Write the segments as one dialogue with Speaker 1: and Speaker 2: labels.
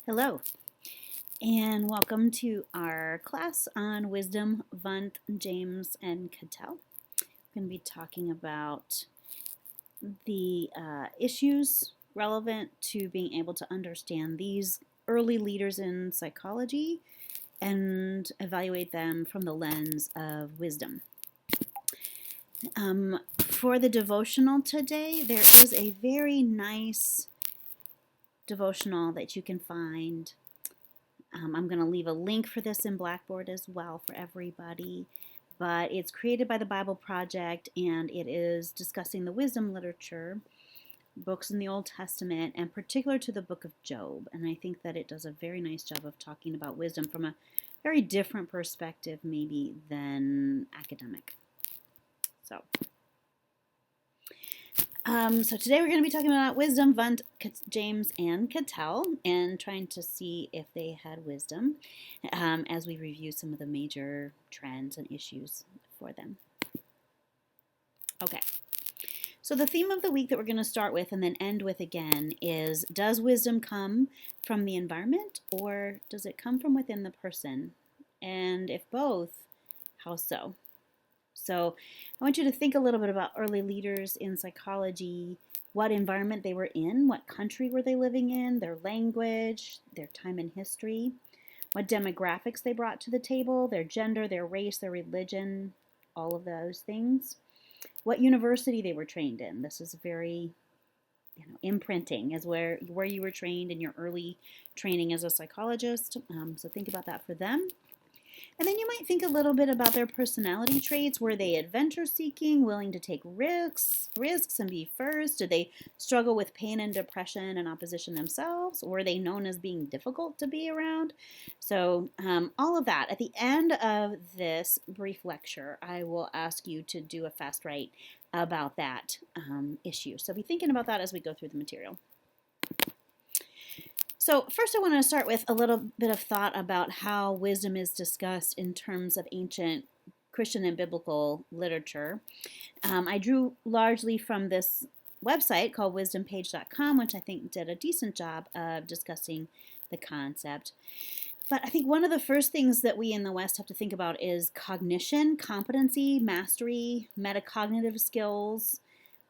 Speaker 1: Hello, and welcome to our class on wisdom, Wundt, James, and Cattell. We're going to be talking about the issues relevant to being able to understand these early leaders in psychology and evaluate them from the lens of wisdom. For the devotional today, there is a very nice devotional that you can find. I'm going to leave a link for this in Blackboard as well for everybody. But it's created by the Bible Project, and it is discussing the wisdom literature, books in the Old Testament, and particular to the book of Job. And I think that it does a very nice job of talking about wisdom from a very different perspective, maybe, than academic. So today we're going to be talking about wisdom, Wundt, James, and Cattell, and trying to see if they had wisdom as we review some of the major trends and issues for them. Okay, so the theme of the week that we're going to start with and then end with again is, does wisdom come from the environment or does it come from within the person? And if both, how so? So I want you to think a little bit about early leaders in psychology, what environment they were in, what country were they living in, their language, their time in history, what demographics they brought to the table, their gender, their race, their religion, all of those things. What university they were trained in. This is very, imprinting is where you were trained in your early training as a psychologist. So think about that for them. And then you might think a little bit about their personality traits. Were they adventure-seeking, willing to take risks and be first? Did they struggle with pain and depression and opposition themselves? Were they known as being difficult to be around? So all of that. At the end of this brief lecture, I will ask you to do a fast write about that issue. So be thinking about that as we go through the material. So first I want to start with a little bit of thought about how wisdom is discussed in terms of ancient Christian and biblical literature. I drew largely from this website called wisdompage.com, which I think did a decent job of discussing the concept. But I think one of the first things that we in the West have to think about is cognition, competency, mastery, metacognitive skills,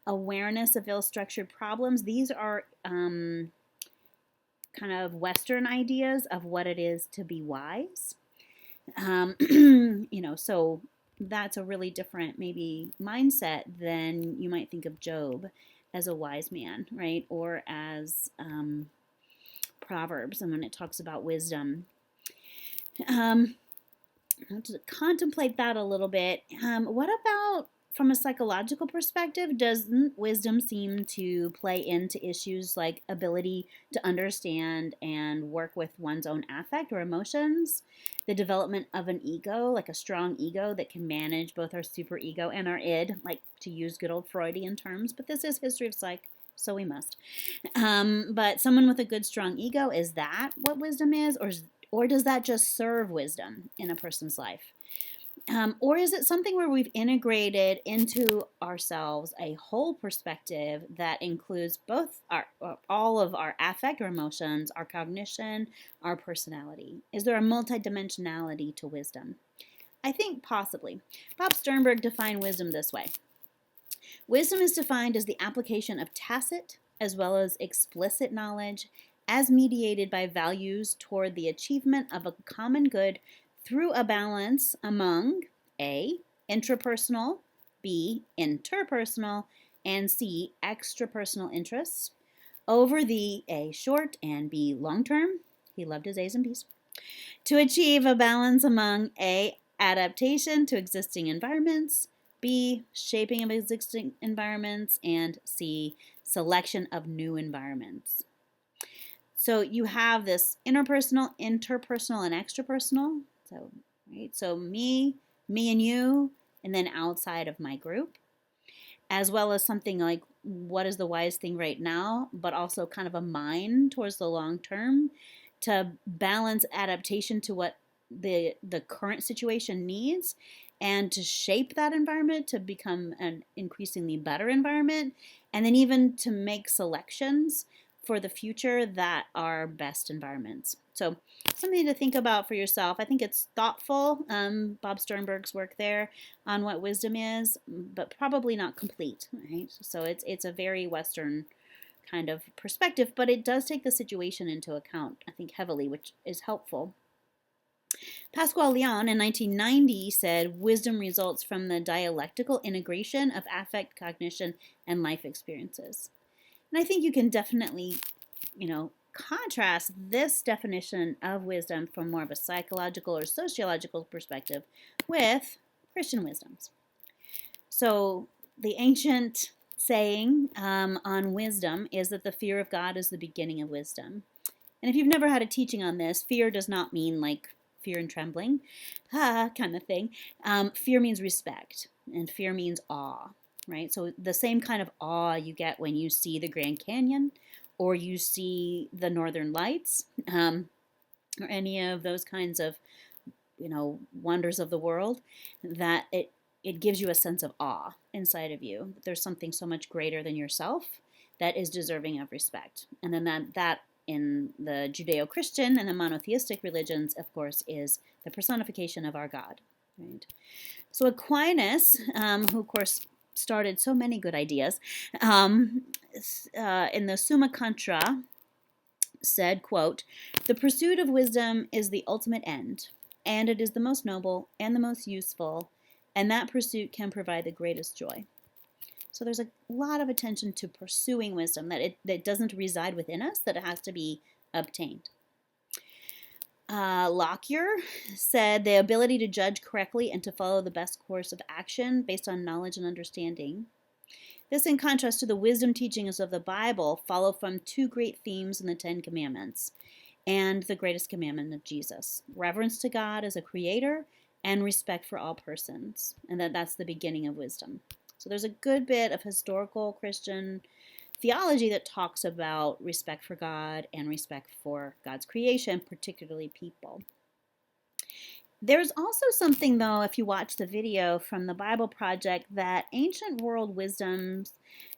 Speaker 1: awareness of ill-structured problems. These are kind of Western ideas of what it is to be wise. So that's a really different maybe mindset than you might think of Job as a wise man, right? Or as Proverbs, and when it talks about wisdom. To contemplate that a little bit, what about from a psychological perspective, doesn't wisdom seem to play into issues like ability to understand and work with one's own affect or emotions, the development of an ego, like a strong ego that can manage both our superego and our id, like to use good old Freudian terms, but this is history of psych, so we must. But someone with a good, strong ego, is that what wisdom is, or does that just serve wisdom in a person's life? Or is it something where we've integrated into ourselves a whole perspective that includes both all of our affect or emotions, our cognition, our personality? Is there a multidimensionality to wisdom? I think possibly. Bob Sternberg defined wisdom this way. Wisdom is defined as the application of tacit as well as explicit knowledge as mediated by values toward the achievement of a common good through a balance among A, intrapersonal, B, interpersonal, and C, extrapersonal interests over the A, short, and B, long-term. He loved his A's and B's. To achieve a balance among A, adaptation to existing environments, B, shaping of existing environments, and C, selection of new environments. So you have this interpersonal, interpersonal, and extrapersonal. So me and you, and then outside of my group, as well as something like what is the wise thing right now, but also kind of a mind towards the long term to balance adaptation to what the current situation needs and to shape that environment to become an increasingly better environment, and then even to make selections for the future that are best environments. So something to think about for yourself. I think it's thoughtful, Bob Sternberg's work there on what wisdom is, but probably not complete, right? So it's a very Western kind of perspective, but it does take the situation into account, I think, heavily, which is helpful. Pascual Leon in 1990 said wisdom results from the dialectical integration of affect, cognition, and life experiences. And I think you can definitely, contrast this definition of wisdom from more of a psychological or sociological perspective with Christian wisdoms. So the ancient saying on wisdom is that the fear of God is the beginning of wisdom. And if you've never had a teaching on this, fear does not mean like fear and trembling, kind of thing. Fear means respect, and fear means awe, right? So the same kind of awe you get when you see the Grand Canyon or you see the Northern Lights or any of those kinds of, wonders of the world, that it gives you a sense of awe inside of you. There's something so much greater than yourself that is deserving of respect. And then that in the Judeo-Christian and the monotheistic religions, of course, is the personification of our God. Right? So Aquinas, who of course started so many good ideas, in the Summa Contra said, quote, "The pursuit of wisdom is the ultimate end, and it is the most noble and the most useful, and that pursuit can provide the greatest joy." So there's a lot of attention to pursuing wisdom, that it doesn't reside within us, that it has to be obtained. Lockyer said the ability to judge correctly and to follow the best course of action based on knowledge and understanding. This, in contrast to the wisdom teachings of the Bible, follow from two great themes in the Ten Commandments and the greatest commandment of Jesus: reverence to God as a creator and respect for all persons, and that's the beginning of wisdom. So there's a good bit of historical Christian theology that talks about respect for God and respect for God's creation, particularly people. There's also something, though, if you watch the video from the Bible Project, that ancient world wisdoms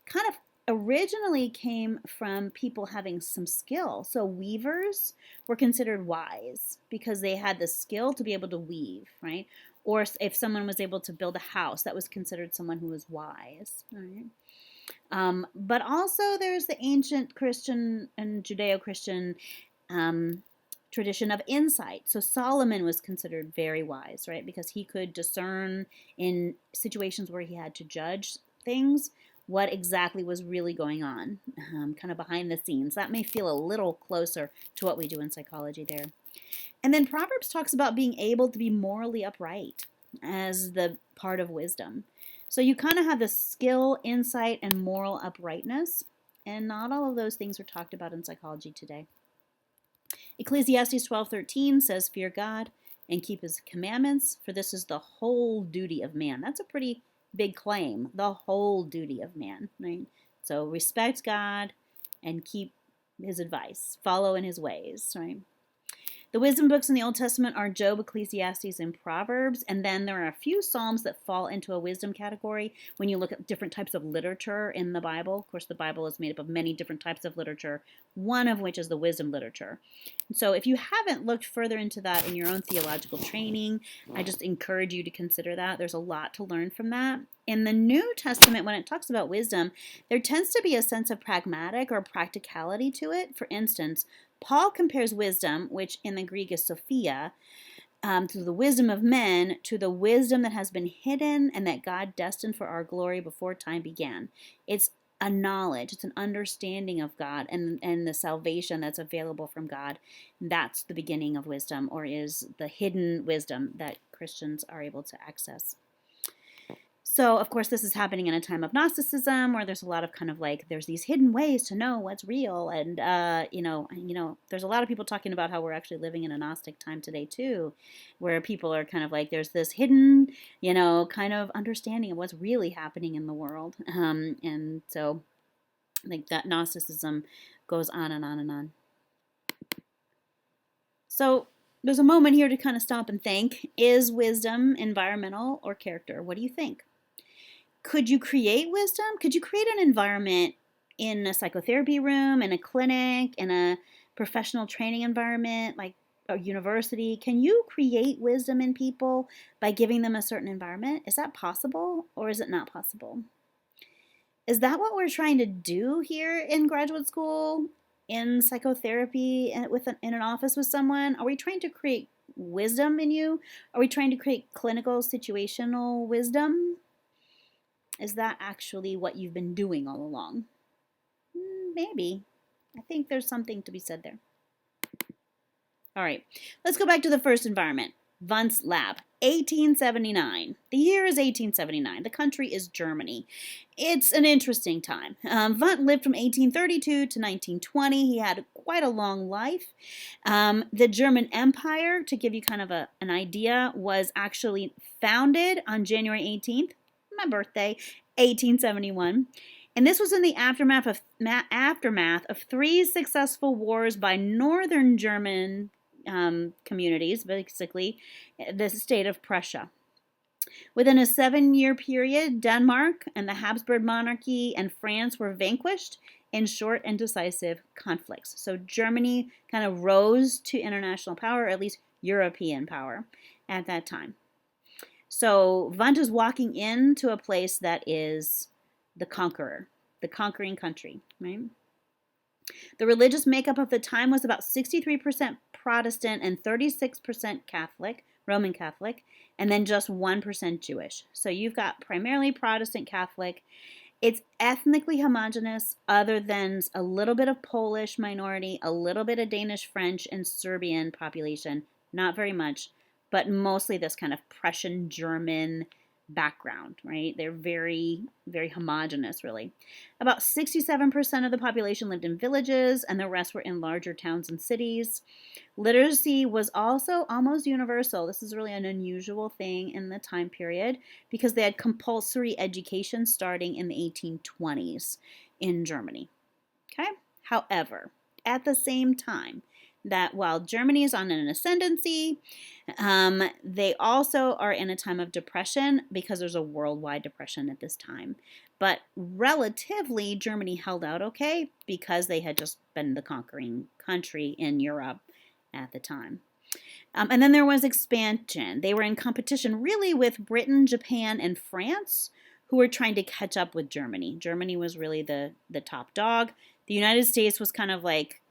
Speaker 1: kind of originally came from people having some skill. So weavers were considered wise because they had the skill to be able to weave, right? Or if someone was able to build a house, that was considered someone who was wise, right? But also there's the ancient Christian and Judeo-Christian tradition of insight. So Solomon was considered very wise, right? Because he could discern in situations where he had to judge things what exactly was really going on, kind of behind the scenes. That may feel a little closer to what we do in psychology there. And then Proverbs talks about being able to be morally upright as the part of wisdom. So you kind of have the skill, insight, and moral uprightness, and not all of those things are talked about in psychology today. Ecclesiastes 12:13 says, "Fear God and keep his commandments, for this is the whole duty of man." That's a pretty big claim, the whole duty of man, right? So respect God and keep his advice, follow in his ways, right? The wisdom books in the Old Testament are Job, Ecclesiastes, and Proverbs, and then there are a few Psalms that fall into a wisdom category when you look at different types of literature in the Bible. Of course, the Bible is made up of many different types of literature, one of which is the wisdom literature. So if you haven't looked further into that in your own theological training, I just encourage you to consider that. There's a lot to learn from that. In the New Testament, when it talks about wisdom, there tends to be a sense of pragmatic or practicality to it. For instance, Paul compares wisdom, which in the Greek is Sophia, to the wisdom of men, to the wisdom that has been hidden and that God destined for our glory before time began. It's a knowledge, it's an understanding of God and the salvation that's available from God. That's the beginning of wisdom, or is the hidden wisdom that Christians are able to access. So, of course, this is happening in a time of Gnosticism, where there's a lot of kind of like, there's these hidden ways to know what's real, and there's a lot of people talking about how we're actually living in a Gnostic time today too, where people are kind of like, there's this hidden, kind of understanding of what's really happening in the world, and so, I think that Gnosticism goes on and on and on. So, there's a moment here to kind of stop and think: is wisdom environmental or character? What do you think? Could you create wisdom? Could you create an environment in a psychotherapy room, in a clinic, in a professional training environment like a university? Can you create wisdom in people by giving them a certain environment? Is that possible or is it not possible? Is that what we're trying to do here in graduate school, in psychotherapy, and in an office with someone? Are we trying to create wisdom in you? Are we trying to create clinical situational wisdom? Is that actually what you've been doing all along? Maybe. I think there's something to be said there. All right, let's go back to the first environment, Wundt's lab, 1879. The year is 1879. The country is Germany. It's an interesting time. Wundt lived from 1832 to 1920. He had quite a long life. The German Empire, to give you kind of an idea, was actually founded on January 18th, my birthday, 1871. And this was in the aftermath of 3 successful wars by northern German communities, basically the state of Prussia. Within a 7-year period, Denmark and the Habsburg monarchy and France were vanquished in short and decisive conflicts. So Germany kind of rose to international power, or at least European power at that time. So Wundt is walking into a place that is the conqueror, the conquering country, right? The religious makeup of the time was about 63% Protestant and 36% Catholic, Roman Catholic, and then just 1% Jewish. So you've got primarily Protestant Catholic. It's ethnically homogenous, other than a little bit of Polish minority, a little bit of Danish, French, and Serbian population. Not very much, but mostly this kind of Prussian German background, right? They're very, very homogenous, really. About 67% of the population lived in villages, and the rest were in larger towns and cities. Literacy was also almost universal. This is really an unusual thing in the time period because they had compulsory education starting in the 1820s in Germany. Okay? However, at the same time, that while Germany is on an ascendancy, they also are in a time of depression because there's a worldwide depression at this time. But relatively, Germany held out okay because they had just been the conquering country in Europe at the time. And then there was expansion. They were in competition really with Britain, Japan, and France, who were trying to catch up with Germany. Germany was really the top dog. The United States was kind of like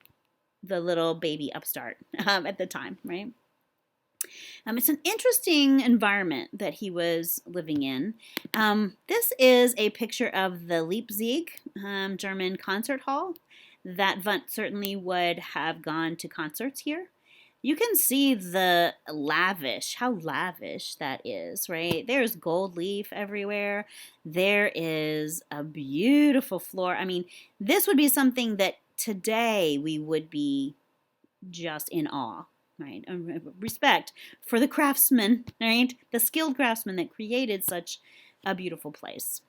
Speaker 1: the little baby upstart at the time, right? It's an interesting environment that he was living in. This is a picture of the Leipzig German concert hall that Wundt certainly would have gone to concerts here. You can see the how lavish that is, right? There's gold leaf everywhere. There is a beautiful floor. I mean, this would be something that today we would be just in awe, right? Respect for the craftsmen, right? The skilled craftsmen that created such a beautiful place.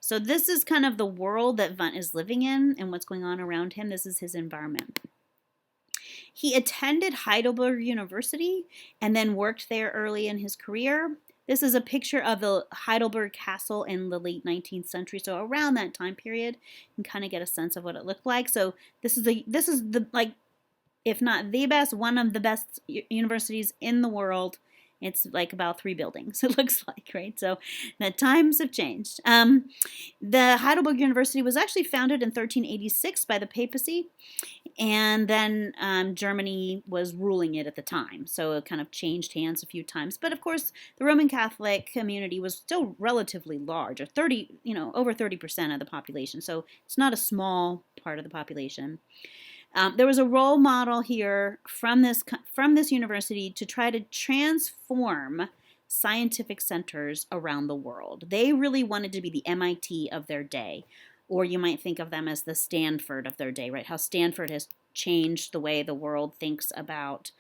Speaker 1: So this is kind of the world that Wundt is living in and what's going on around him. This is his environment. He attended Heidelberg University and then worked there early in his career. This is a picture of the Heidelberg Castle in the late 19th century, so around that time period, you can kind of get a sense of what it looked like. So this is the like, if not the best, one of the best universities in the world. It's like about 3 buildings, it looks like, right? So the times have changed. The Heidelberg University was actually founded in 1386 by the papacy, and then Germany was ruling it at the time. So it kind of changed hands a few times. But of course, the Roman Catholic community was still relatively large, or over 30% of the population. So it's not a small part of the population. There was a role model here from this university to try to transform scientific centers around the world. They really wanted to be the MIT of their day, or you might think of them as the Stanford of their day, right? How Stanford has changed the way the world thinks about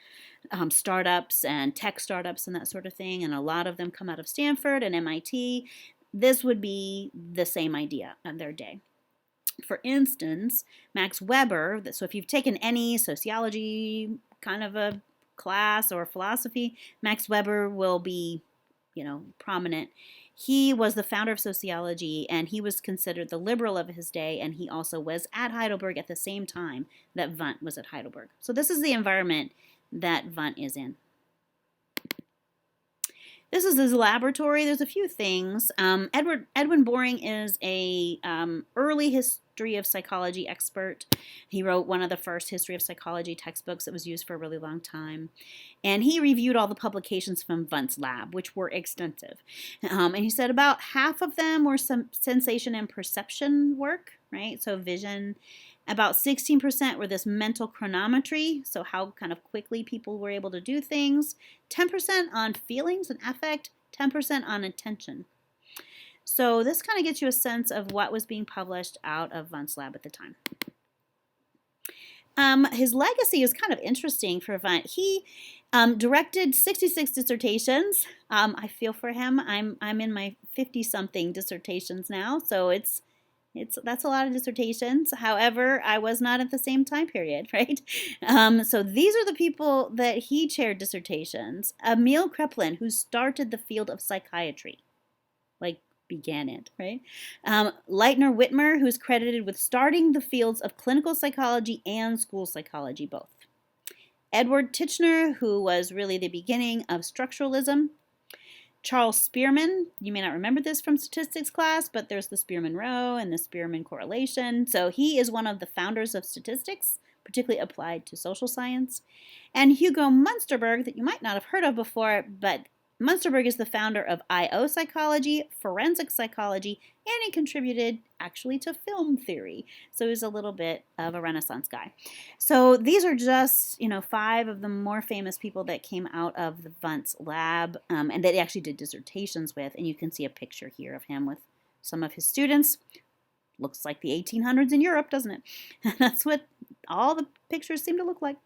Speaker 1: startups and tech startups and that sort of thing, and a lot of them come out of Stanford and MIT. This would be the same idea of their day. For instance, Max Weber, so if you've taken any sociology kind of a class or philosophy, Max Weber will be, prominent He was the founder of sociology, and he was considered the liberal of his day, and he also was at Heidelberg at the same time that Wundt was at Heidelberg. So this is the environment that Wundt is in. This is his laboratory. There's a few things. Edwin Boring is a early history of psychology expert. He wrote one of the first history of psychology textbooks that was used for a really long time. And he reviewed all the publications from Wundt's lab, which were extensive. And he said about half of them were some sensation and perception work, right? So vision. About 16% were this mental chronometry, so how kind of quickly people were able to do things. 10% on feelings and affect, 10% on attention. So this kind of gets you a sense of what was being published out of Wundt's lab at the time. His legacy is kind of interesting for Wundt. He directed 66 dissertations. I feel for him. I'm in my 50-something dissertations now, so that's a lot of dissertations. However, I was not at the same time period, right? So these are the people that he chaired dissertations. Emil Kraepelin, who started the field of psychiatry, like began it, right? Leitner Whitmer, who's credited with starting the fields of clinical psychology and school psychology both. Edward Titchener, who was really the beginning of structuralism. Charles Spearman, you may not remember this from statistics class, but there's the Spearman row and the Spearman correlation. So he is one of the founders of statistics, particularly applied to social science. And Hugo Munsterberg, that you might not have heard of before, but Munsterberg is the founder of I/O psychology, forensic psychology, and he contributed actually to film theory. So he's a little bit of a Renaissance guy. So these are just, 5 of the more famous people that came out of the Wundt's lab and that he actually did dissertations with. And you can see a picture here of him with some of his students. Looks like the 1800s in Europe, doesn't it? That's what all the pictures seem to look like.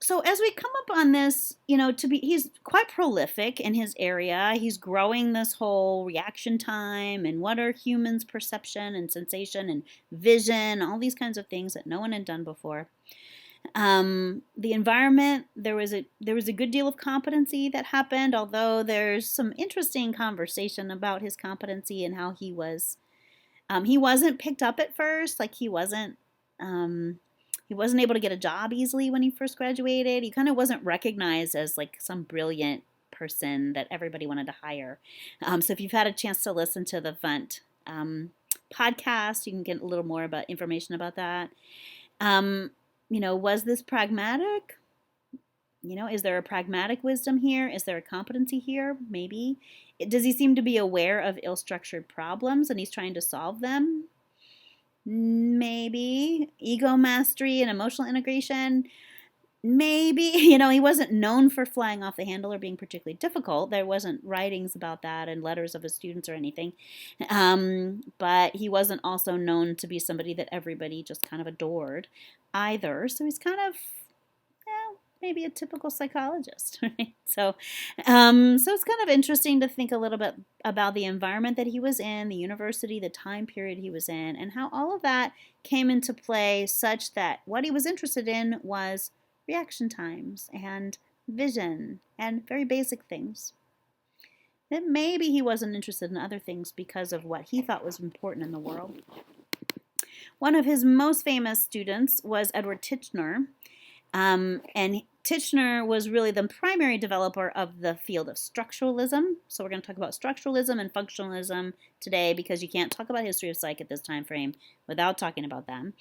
Speaker 1: So as we come up on this, he's quite prolific in his area. He's growing this whole reaction time and what are humans' perception and sensation and vision, all these kinds of things that no one had done before. The environment, there was a good deal of competency that happened, although there's some interesting conversation about his competency and how he wasn't picked up at first, like he wasn't able to get a job easily when he first graduated. He kind of wasn't recognized as like some brilliant person that everybody wanted to hire. So if you've had a chance to listen to the Wundt podcast, you can get a little more about information about that. Was this pragmatic? Is there a pragmatic wisdom here? Is there a competency here? Maybe. Does he seem to be aware of ill-structured problems and he's trying to solve them? Maybe. Ego mastery and emotional integration. Maybe. He wasn't known for flying off the handle or being particularly difficult. There wasn't writings about that and letters of his students or anything. But he wasn't also known to be somebody that everybody just kind of adored either. So he's kind of, maybe a typical psychologist, right? So it's kind of interesting to think a little bit about the environment that he was in, the university, the time period he was in, and how all of that came into play such that what he was interested in was reaction times and vision and very basic things. That maybe he wasn't interested in other things because of what he thought was important in the world. One of his most famous students was Edward Titchener. And Titchener was really the primary developer of the field of structuralism. So we're going to talk about structuralism and functionalism today because you can't talk about history of psych at this time frame without talking about them.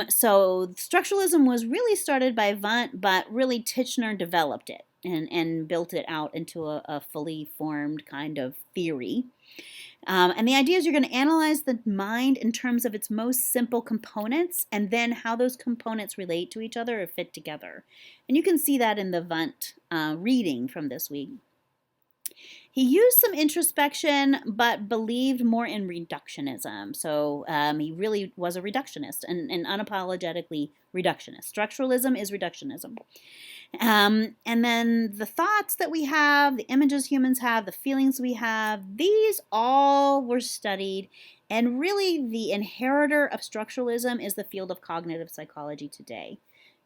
Speaker 1: So structuralism was really started by Wundt, but really Titchener developed it and built it out into a fully formed kind of theory. And the idea is you're going to analyze the mind in terms of its most simple components and then how those components relate to each other or fit together. And you can see that in the Wundt reading from this week. He used some introspection, but believed more in reductionism. So he really was a reductionist and unapologetically reductionist. Structuralism is reductionism. And then the thoughts that we have, the images humans have, the feelings we have, these all were studied. And really the inheritor of structuralism is the field of cognitive psychology today,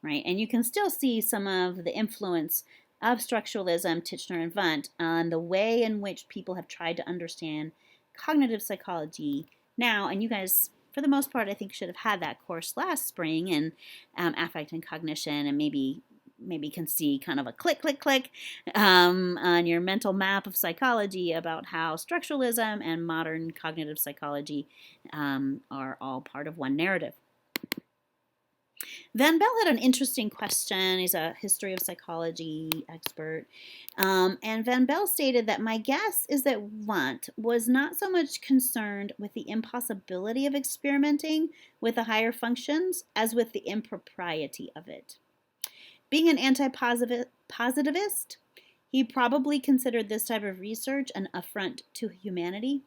Speaker 1: right? And you can still see some of the influence of structuralism, Titchener and Wundt, on the way in which people have tried to understand cognitive psychology now. And you guys, for the most part, I think should have had that course last spring in affect and cognition, and maybe can see kind of a click, click, click on your mental map of psychology about how structuralism and modern cognitive psychology are all part of one narrative. Van Bell had an interesting question. He's a history of psychology expert. And Van Bell stated that my guess is that Wundt was not so much concerned with the impossibility of experimenting with the higher functions as with the impropriety of it. Being an anti-positivist, he probably considered this type of research an affront to humanity.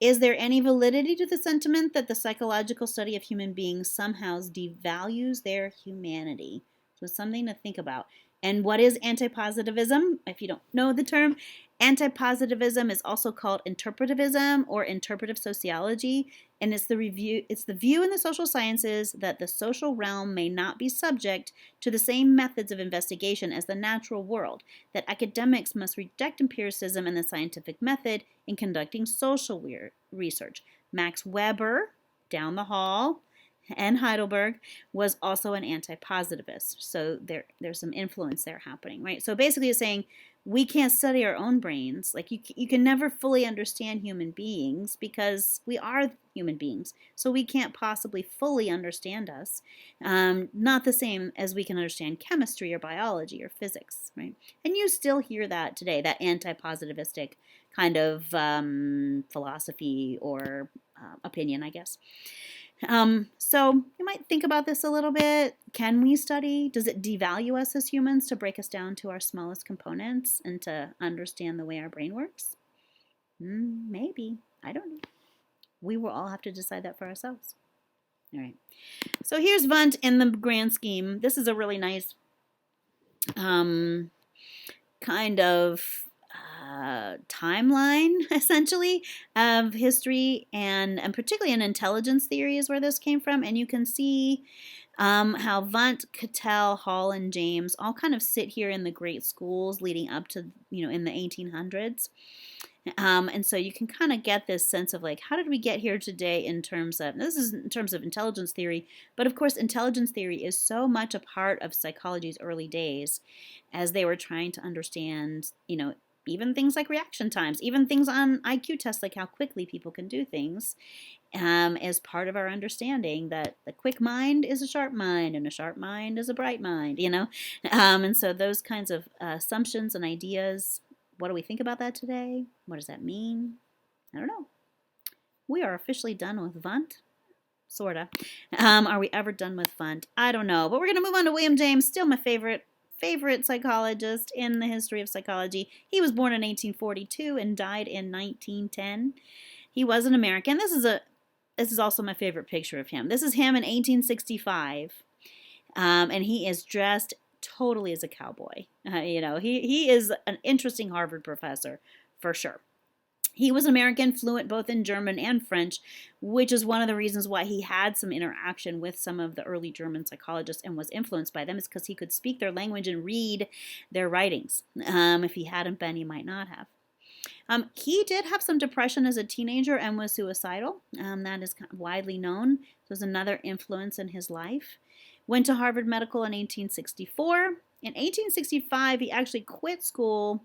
Speaker 1: Is there any validity to the sentiment that the psychological study of human beings somehow devalues their humanity? So something to think about. And what is antipositivism? If you don't know the term, antipositivism is also called interpretivism or interpretive sociology, and it's the view in the social sciences that the social realm may not be subject to the same methods of investigation as the natural world, that academics must reject empiricism and the scientific method in conducting social research. Max Weber, down the hall, and Heidelberg, was also an anti-positivist. So there's some influence there happening, right? So basically it's saying we can't study our own brains. Like you can never fully understand human beings because we are human beings. So we can't possibly fully understand us. Not the same as we can understand chemistry or biology or physics, right? And you still hear that today, that anti-positivistic kind of philosophy or opinion, I guess. So you might think about this a little bit. Can we study? Does it devalue us as humans to break us down to our smallest components and to understand the way our brain works? Maybe. I don't know. We will all have to decide that for ourselves. All right. So here's Wundt in the grand scheme. This is a really nice kind of timeline, essentially, of history, and particularly in intelligence theory is where this came from. And you can see how Wundt, Cattell, Hall, and James all kind of sit here in the great schools leading up to, in the 1800s. And so you can kind of get this sense of like, how did we get here today in terms of, this is in terms of intelligence theory, but of course intelligence theory is so much a part of psychology's early days as they were trying to understand, even things like reaction times, even things on IQ tests, like how quickly people can do things, as part of our understanding that the quick mind is a sharp mind and a sharp mind is a bright mind, and so those kinds of assumptions and ideas, what do we think about that today? What does that mean? I don't know. We are officially done with Wundt. Sorta. Are we ever done with Wundt? I don't know. But we're going to move on to William James, still my favorite psychologist in the history of psychology. He was born in 1842 and died in 1910. He was an American. This is also my favorite picture of him. This is him in 1865. And he is dressed totally as a cowboy. He is an interesting Harvard professor for sure. He was American, fluent both in German and French, which is one of the reasons why he had some interaction with some of the early German psychologists and was influenced by them, is because he could speak their language and read their writings. If he hadn't been, he might not have. He did have some depression as a teenager and was suicidal. That is kind of widely known. So it was another influence in his life. Went to Harvard Medical in 1864. In 1865, he actually quit school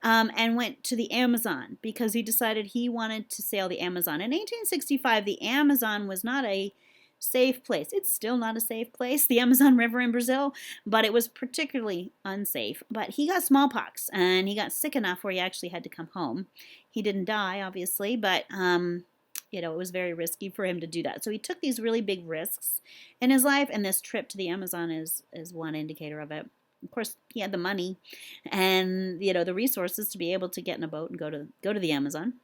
Speaker 1: and went to the Amazon because he decided he wanted to sail the Amazon. In 1865, the Amazon was not a safe place. It's still not a safe place, the Amazon River in Brazil, but it was particularly unsafe. But he got smallpox and he got sick enough where he actually had to come home. He didn't die, obviously, but it was very risky for him to do that. So he took these really big risks in his life, and this trip to the Amazon is one indicator of it. Of course, he had the money and the resources to be able to get in a boat and go to the Amazon.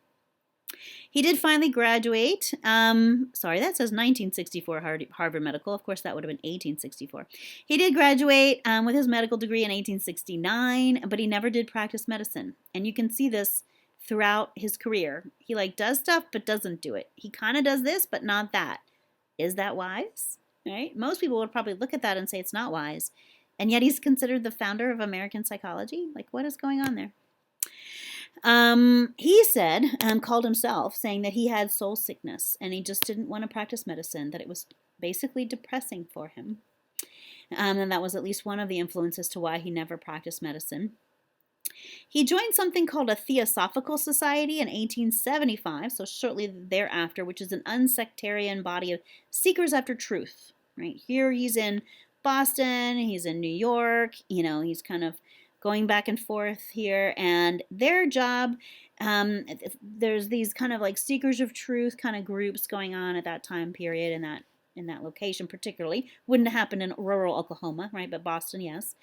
Speaker 1: He did finally graduate. Sorry, that says 1964 Harvard Medical. Of course, that would have been 1864. He did graduate with his medical degree in 1869, but he never did practice medicine. And you can see this throughout his career. He does stuff, but doesn't do it. He kind of does this, but not that. Is that wise? Right? Most people would probably look at that and say it's not wise. And yet he's considered the founder of American psychology. Like, what is going on there? He said, called himself, saying that he had soul sickness and he just didn't want to practice medicine, that it was basically depressing for him. And that was at least one of the influences to why he never practiced medicine. He joined something called a Theosophical Society in 1875, so shortly thereafter, which is an unsectarian body of seekers after truth. Right here, he's in Boston, he's in New York, he's kind of going back and forth here, and their job, there's these kind of like seekers of truth kind of groups going on at that time period in that location particularly. Wouldn't happen in rural Oklahoma, right? But Boston, yes.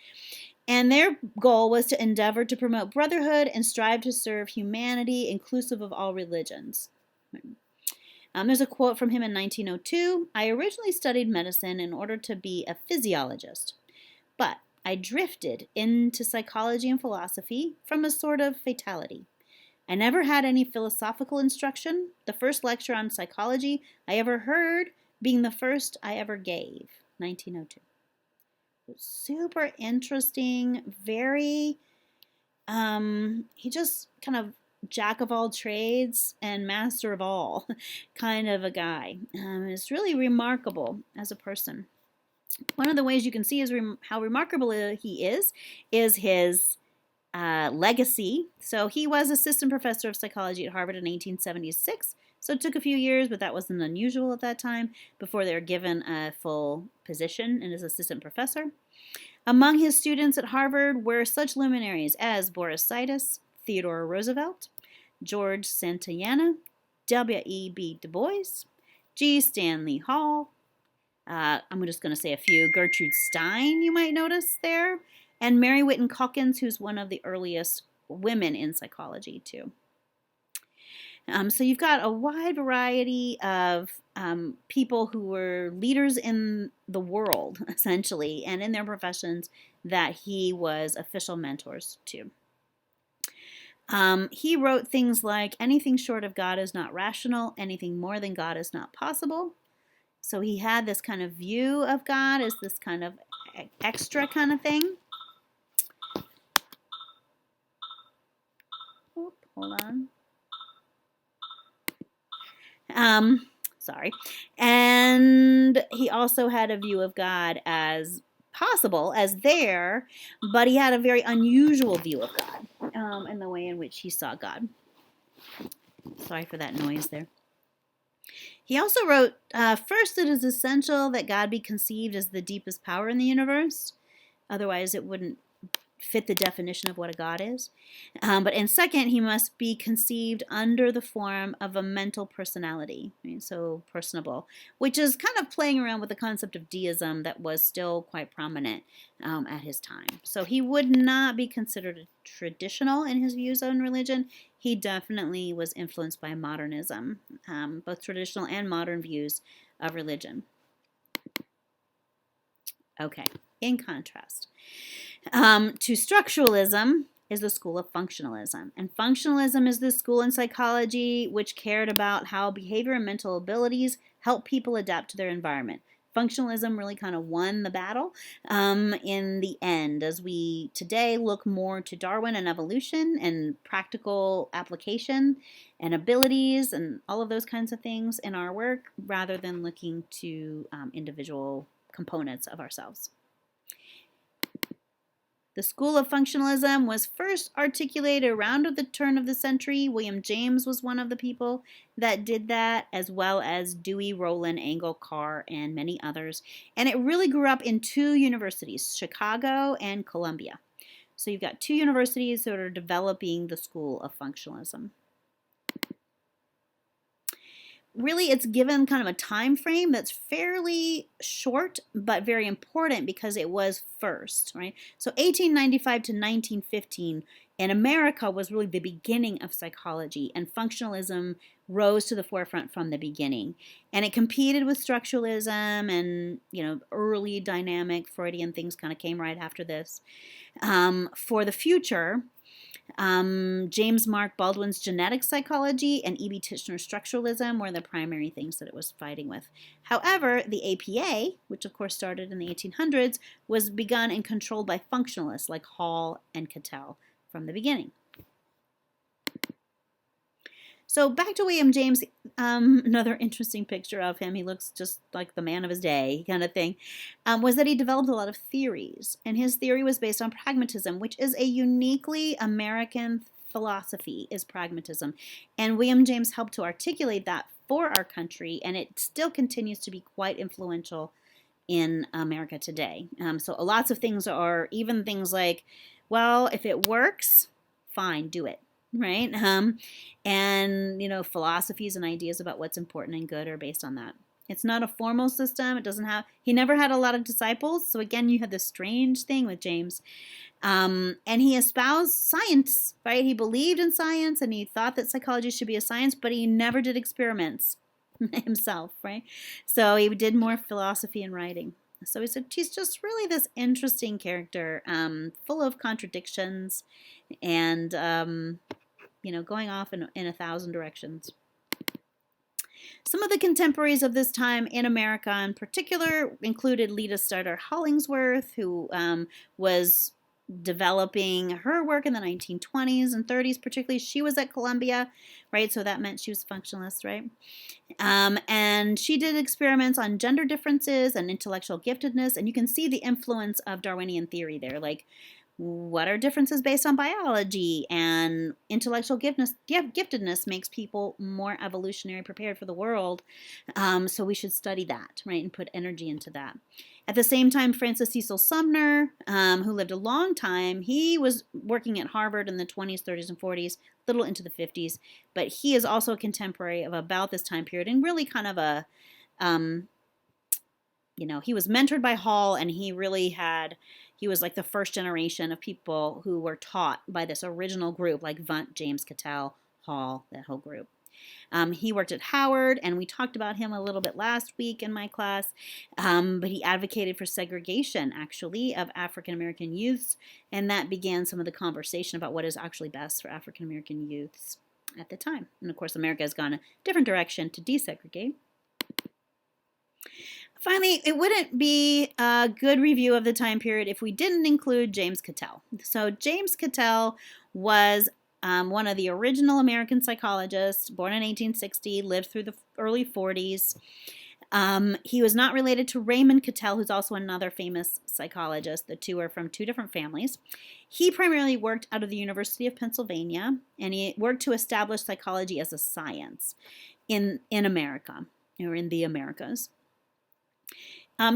Speaker 1: And their goal was to endeavor to promote brotherhood and strive to serve humanity, inclusive of all religions. There's a quote from him in 1902. I originally studied medicine in order to be a physiologist, but I drifted into psychology and philosophy from a sort of fatality. I never had any philosophical instruction, the first lecture on psychology I ever heard being the first I ever gave, 1902. Super interesting, very, he just kind of jack of all trades and master of all kind of a guy. It's really remarkable as a person. One of the ways you can see how remarkable he is his legacy. So he was assistant professor of psychology at Harvard in 1876. So it took a few years, but that wasn't unusual at that time, before they were given a full position as assistant professor. Among his students at Harvard were such luminaries as Boris Sidis, Theodore Roosevelt, George Santayana, W.E.B. Du Bois, G. Stanley Hall, I'm just going to say a few, Gertrude Stein, you might notice there, and Mary Whiton Calkins, who's one of the earliest women in psychology, too. So you've got a wide variety of people who were leaders in the world, essentially, and in their professions that he was official mentors to. He wrote things like, anything short of God is not rational, anything more than God is not possible. So he had this kind of view of God as this kind of extra kind of thing. Hold on. Sorry. And he also had a view of God as possible, as there, but he had a very unusual view of God in the way in which he saw God. Sorry for that noise there. He also wrote, first, it is essential that God be conceived as the deepest power in the universe. Otherwise, it wouldn't fit the definition of what a God is. But in second, he must be conceived under the form of a mental personality, right? So personable, which is kind of playing around with the concept of deism that was still quite prominent at his time. So he would not be considered traditional in his views on religion. He definitely was influenced by modernism, both traditional and modern views of religion. Okay, in contrast to structuralism is the school of functionalism. And functionalism is the school in psychology which cared about how behavior and mental abilities help people adapt to their environment. Functionalism really kind of won the battle in the end, as we today look more to Darwin and evolution and practical application and abilities and all of those kinds of things in our work, rather than looking to individual components of ourselves. The school of functionalism was first articulated around the turn of the century. William James was one of the people that did that, as well as Dewey, Rowland, Engel, Carr, and many others. And it really grew up in two universities, Chicago and Columbia. So you've got two universities that are developing the school of functionalism. Really, it's given kind of a time frame that's fairly short, but very important because it was first, right? So 1895 to 1915 in America was really the beginning of psychology, and functionalism rose to the forefront from the beginning. And it competed with structuralism, and, early dynamic Freudian things kind of came right after this. For the future, James Mark Baldwin's genetic psychology and E.B. Titchener's structuralism were the primary things that it was fighting with. However, the APA, which of course started in the 1800s, was begun and controlled by functionalists like Hall and Cattell from the beginning. So back to William James, another interesting picture of him, he looks just like the man of his day kind of thing, was that he developed a lot of theories. And his theory was based on pragmatism, which is a uniquely American philosophy, is pragmatism. And William James helped to articulate that for our country, and it still continues to be quite influential in America today. So lots of things are, even things like, well, if it works, fine, do it. Right? And, philosophies and ideas about what's important and good are based on that. It's not a formal system. It doesn't have, he never had a lot of disciples. So again, you had this strange thing with James. And he espoused science, right? He believed in science and he thought that psychology should be a science, but he never did experiments himself, right? So he did more philosophy and writing. So he's just really this interesting character, full of contradictions and, going off in 1,000 directions. Some of the contemporaries of this time in America in particular included Lita Starter Hollingsworth, who was developing her work in the 1920s and 30s, particularly. She was at Columbia, right? So that meant she was functionalist, right? And she did experiments on gender differences and intellectual giftedness, and you can see the influence of Darwinian theory there, like what are differences based on biology, and intellectual giftedness makes people more evolutionary prepared for the world. So we should study that, right, and put energy into that. At the same time, Francis Cecil Sumner, who lived a long time, he was working at Harvard in the 20s, 30s, and 40s, little into the 50s, but he is also a contemporary of about this time period and really kind of a, he was mentored by Hall, and he was like the first generation of people who were taught by this original group, like Wundt, James, Cattell, Hall, that whole group. He worked at Howard, and we talked about him a little bit last week in my class, but he advocated for segregation, actually, of African American youths, and that began some of the conversation about what is actually best for African American youths at the time. And of course, America has gone a different direction to desegregate. Finally, it wouldn't be a good review of the time period if we didn't include James Cattell. So James Cattell was one of the original American psychologists, born in 1860, lived through the early 40s. He was not related to Raymond Cattell, who's also another famous psychologist. The two are from two different families. He primarily worked out of the University of Pennsylvania, and he worked to establish psychology as a science in America, or in the Americas.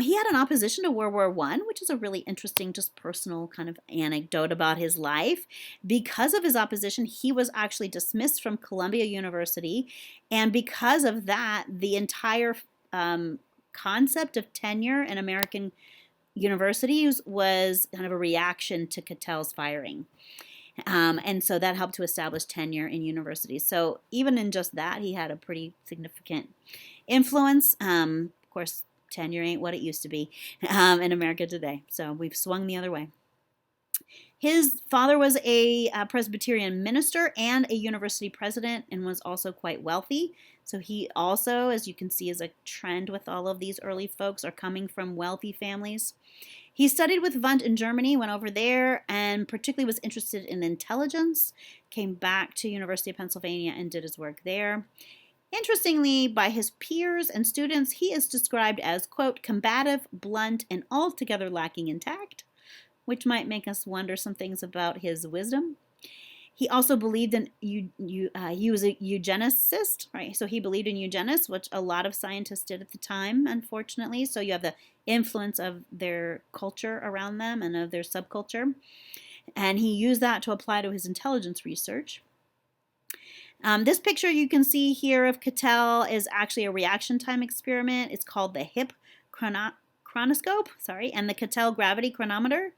Speaker 1: He had an opposition to World War I, which is a really interesting, just personal kind of anecdote about his life. Because of his opposition, he was actually dismissed from Columbia University, and because of that, the entire concept of tenure in American universities was kind of a reaction to Cattell's firing. And so that helped to establish tenure in universities. So even in just that, he had a pretty significant influence. Of course, tenure ain't what it used to be in America today. So we've swung the other way. His father was a Presbyterian minister and a university president, and was also quite wealthy. So he also, as you can see, is a trend with all of these early folks, are coming from wealthy families. He studied with Wundt in Germany, went over there, and particularly was interested in intelligence, came back to University of Pennsylvania and did his work there. Interestingly, by his peers and students, he is described as, quote, combative, blunt, and altogether lacking in tact, which might make us wonder some things about his wisdom. He also believed in, he was a eugenicist, right? So he believed in eugenics, which a lot of scientists did at the time, unfortunately. So you have the influence of their culture around them and of their subculture. And he used that to apply to his intelligence research. This picture you can see here of Cattell is actually a reaction time experiment. It's called the HIP chronoscope, and the Cattell gravity chronometer.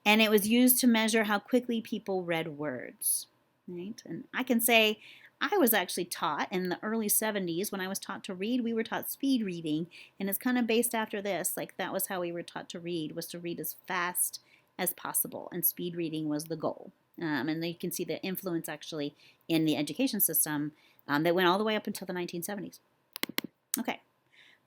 Speaker 1: And it was used to measure how quickly people read words, right? And I can say I was actually taught in the early 70s when I was taught to read, we were taught speed reading. And it's kind of based after this, like that was how we were taught to read, was to read as fast as possible. And speed reading was the goal. And then you can see the influence actually in the education system that went all the way up until the 1970s. Okay.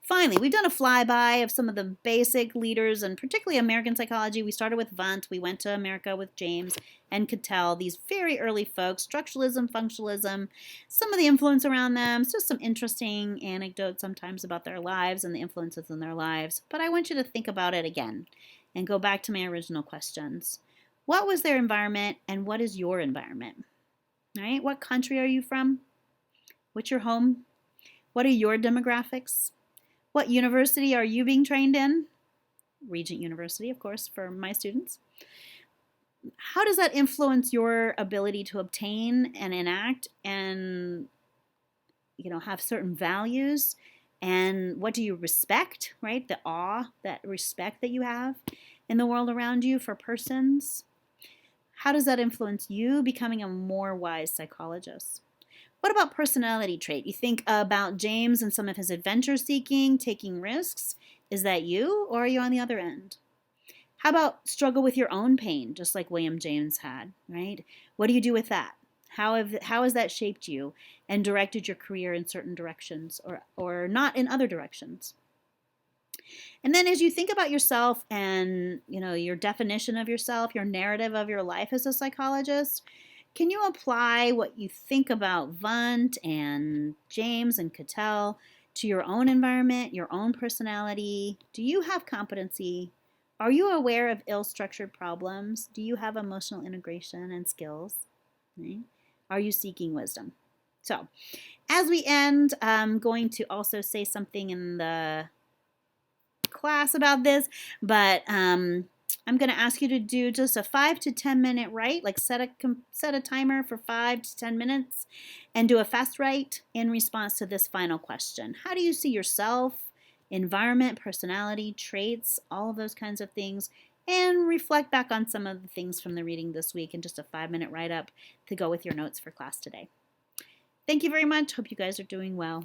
Speaker 1: Finally, we've done a flyby of some of the basic leaders, and particularly American psychology. We started with Wundt. We went to America with James and Cattell, these very early folks, structuralism, functionalism, some of the influence around them, just some interesting anecdotes sometimes about their lives and the influences in their lives. But I want you to think about it again and go back to my original questions. What was their environment, and what is your environment? All right? What country are you from? What's your home? What are your demographics? What university are you being trained in? Regent University, of course, for my students. How does that influence your ability to obtain and enact and, have certain values? And what do you respect, right? The awe, that respect that you have in the world around you for persons. How does that influence you becoming a more wise psychologist? What about personality trait? You think about James and some of his adventure seeking, taking risks. Is that you, or are you on the other end? How about struggle with your own pain, just like William James had, right? What do you do with that? How has that shaped you and directed your career in certain directions or not in other directions? And then as you think about yourself and, your definition of yourself, your narrative of your life as a psychologist, can you apply what you think about Wundt and James and Cattell to your own environment, your own personality? Do you have competency? Are you aware of ill-structured problems? Do you have emotional integration and skills? Okay. Are you seeking wisdom? So, as we end, I'm going to also say something in the class about this, but I'm going to ask you to do just a 5 to 10 minute write, like set a timer for 5 to 10 minutes and do a fast write in response to this final question. How do you see yourself, environment, personality, traits, all of those kinds of things, and reflect back on some of the things from the reading this week in just a 5-minute write-up to go with your notes for class today. Thank you very much. Hope you guys are doing well.